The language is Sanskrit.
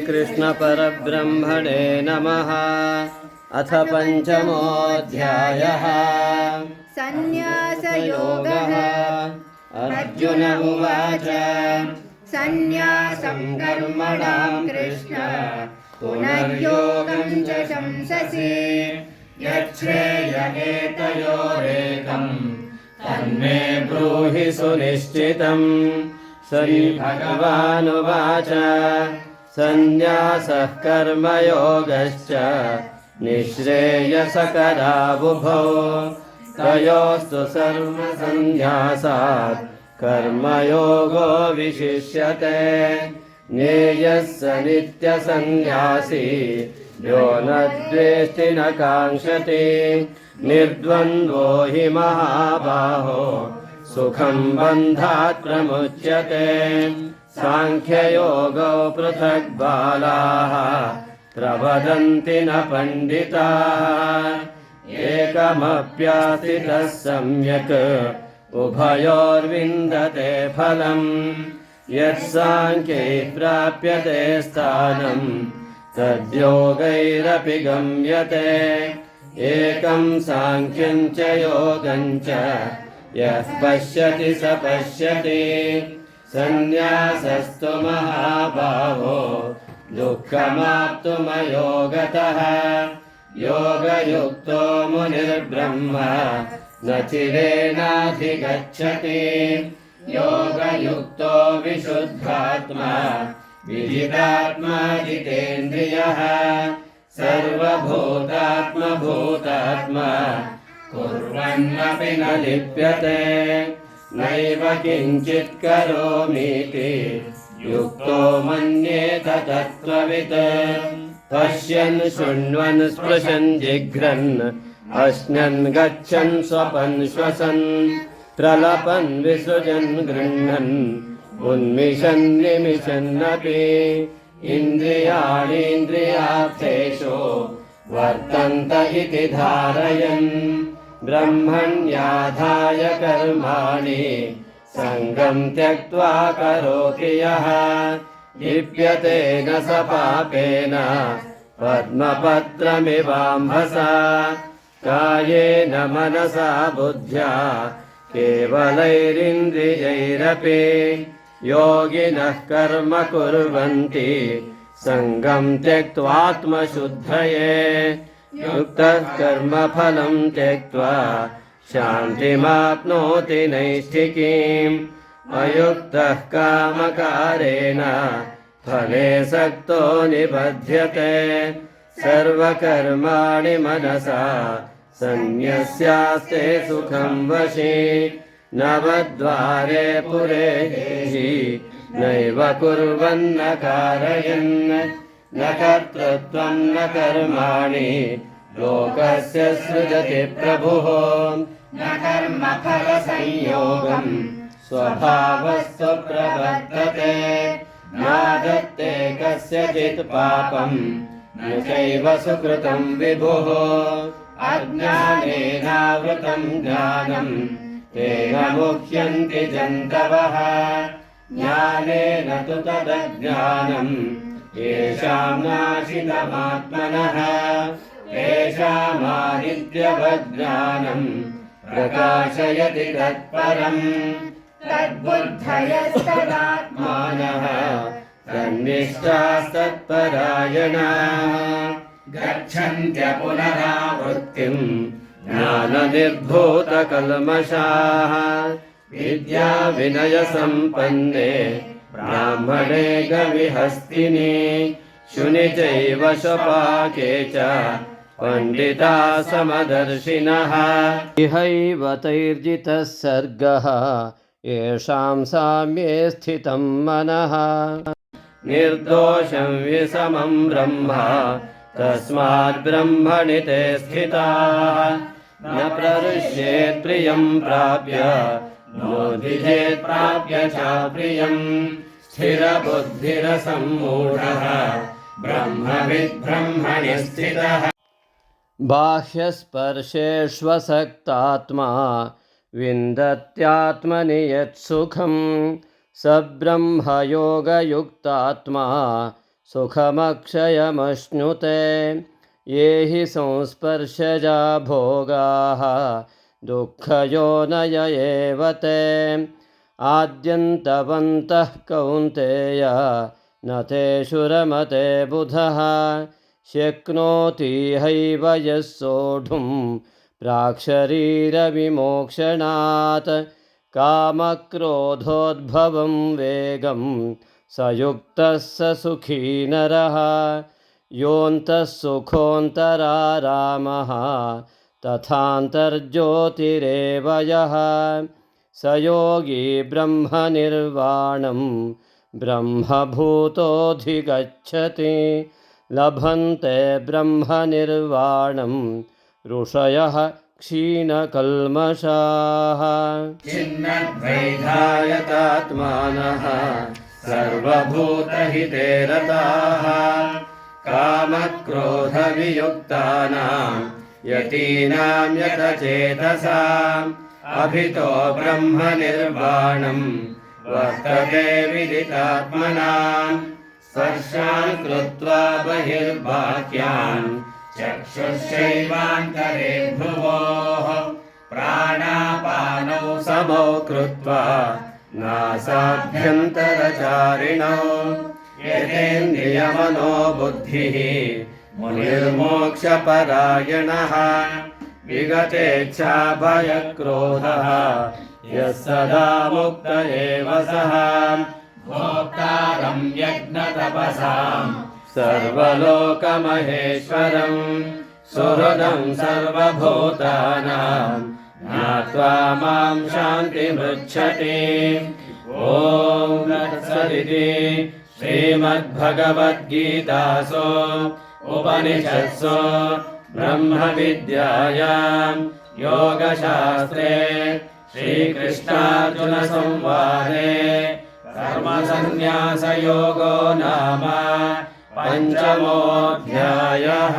श्रीकृष्णपरब्रह्मणे नमः। अथ पञ्चमोऽध्यायः। सन्न्यासयोगः। अर्जुन उवाच सन्न्यासं कर्मणां कृष्ण पुनर्योगं च शंससि यच्छ्रेयगेतयोरेकं तन्मे ब्रूहि सुनिश्चितम्। श्रीभगवानुवाच सन्न्यासः कर्मयोगश्च निःश्रेयसकरावुभौ तयोस्तु सर्वसन्न्यासात् कर्मयोगो विशिष्यते। ज्ञेयः स नित्यसन्न्यासी यो न द्वेष्टि न काङ्क्षति निर्द्वन्द्वो हि महाबाहो सुखं बन्धात् प्रमुच्यते। सांख्ययोगो पृथक् बालाः प्रवदन्ति न पण्डिताः एकमप्यास्थितः सम्यक् उभयोर्विन्दते फलम्। यत्साङ्ख्ये प्राप्यते स्थानं तद्योगैरपि गम्यते। एकं साङ्ख्यं च योगं च यः पश्यति स पश्यति। सन्न्यासस्तु महाबाहो दुःखमाप्तुमयोगतः योगयुक्तो मुनिर्ब्रह्म न चिरेणाधिगच्छति। योगयुक्तो विशुद्धात्मा विजितात्मा जितेन्द्रियः सर्वभूतात्मभूतात्मा कुर्वन्नपि न लिप्यते। नैव किञ्चित् करोमीति युक्तो मन्येत तत्त्ववित्। पश्यन् शृण्वन् स्पृशन् जिघ्रन् अश्नन् गच्छन् स्वपन् श्वसन् प्रलपन् विसृजन् गृह्णन् उन्मिषन् निमिषन्नपि इन्द्रियाणीन्द्रियार्थेषु वर्तन्त इति धारयन् ब्रह्मण्याधाय कर्माणि सङ्गं त्यक्त्वा करोति यः लिप्यते न स पापेन पद्मपत्रमिवाम्भसा। कायेन मनसा बुद्ध्या केवलैरिन्द्रियैरपि योगिनः कर्म कुर्वन्ति सङ्गं त्यक्त्वात्मशुद्धये। युक्तः कर्मफलं त्यक्त्वा शान्तिमाप्नोति नैष्ठिकीम्। अयुक्तः कामकारेण फले सक्तो निबध्यते। सर्वकर्माणि मनसा सन्न्यस्यास्ते सुखं वशे। नवद्वारे पुरे देहि नैव कुर्वन्न कारयन्। न कर्तृत्वं न कर्माणि लोकस्य सृजति प्रभुः। न कर्मफलसंयोगं स्वभावस्तु प्रवर्तते। नादत्ते कस्यचित् पापं न चैव सुकृतं विभुः। अज्ञानेनावृतं ज्ञानं तेन मुह्यन्ति जन्तवः। ज्ञानेन तु तदज्ञानं येषां नाशितमात्मनः। तेषामादित्यवज्ञानं प्रकाशयति तत्परम्। तद्बुद्धयस्तदात्मानः तन्निष्ठास्तत्परायणाः गच्छन्त्य पुनरावृत्तिं ज्ञाननिर्धूतकल्मषाः। विद्याविनयसम्पन्ने ब्राह्मणे गविहस्तिनि शुनि चैव स्वपाके च पण्डिता समदर्शिनः। इहैव तैर्जितः सर्गः येषां साम्ये स्थितं मनः। निर्दोषं विषमं ब्रह्म तस्माद् ब्रह्मणि ते स्थिताः। न प्रहृष्येत् प्रियं प्राप्य नोद्विजेत् प्राप्य च प्रियं। स्थिरबुद्धिरसम्मूढः ब्रह्मविद् ब्रह्मणि स्थितः। बाह्यस्पर्शेष्वसक्तात्मा विन्दत्यात्मनि यत्सुखं स ब्रह्मयोगयुक्तात्मा सुखमक्षयमश्नुते ये हि संस्पर्शजा भोगाः दुःखयोनय एव ते आद्यन्तवन्तः कौन्तेय न तेषु रमते बुधः शक्नोति हैव यः सोढुं प्राक्शरीरविमोक्षणात् कामक्रोधोद्भवं वेगं स युक्तः स सुखी नरः योऽन्तः सुखोऽन्तरारामः तथान्तर्ज्योतिरेव यः स योगी ब्रह्मनिर्वाणं ब्रह्मभूतोऽधिगच्छति लभन्ते ब्रह्मनिर्वाणं ऋषयः क्षीणकल्मषाः छिन्नद्वैधायतात्मानः सर्वभूतहिते रताः कामक्रोधवियुक्तानां यतीनां यतचेतसाम् अभितो ब्रह्मनिर्वाणं वर्तते विदितात्मनां स्पर्शान् कृत्वा बहिर्बाह्यान् चक्षुश्चैवान्तरे भ्रुवोः प्राणापानौ समौ कृत्वा नासाभ्यन्तरचारिणौ यतेन्द्रियमनो बुद्धिः मुनिर्मोक्षपरायणः विगतेच्छाभयक्रोधः यः सदा मुक्त एव सः भोक्तारं यज्ञतपसां सर्वलोकमहेश्वरं सुहृदं सर्वभूतानां ज्ञात्वा मां शान्तिमृच्छति ॐ तत्सदिति श्रीमद्भगवद्गीतासु उपनिषत्सु ब्रह्मविद्यायां योगशास्त्रे श्रीकृष्णार्जुनसंवादे कर्मसन्न्यासयोगो नाम 5मोऽध्यायः।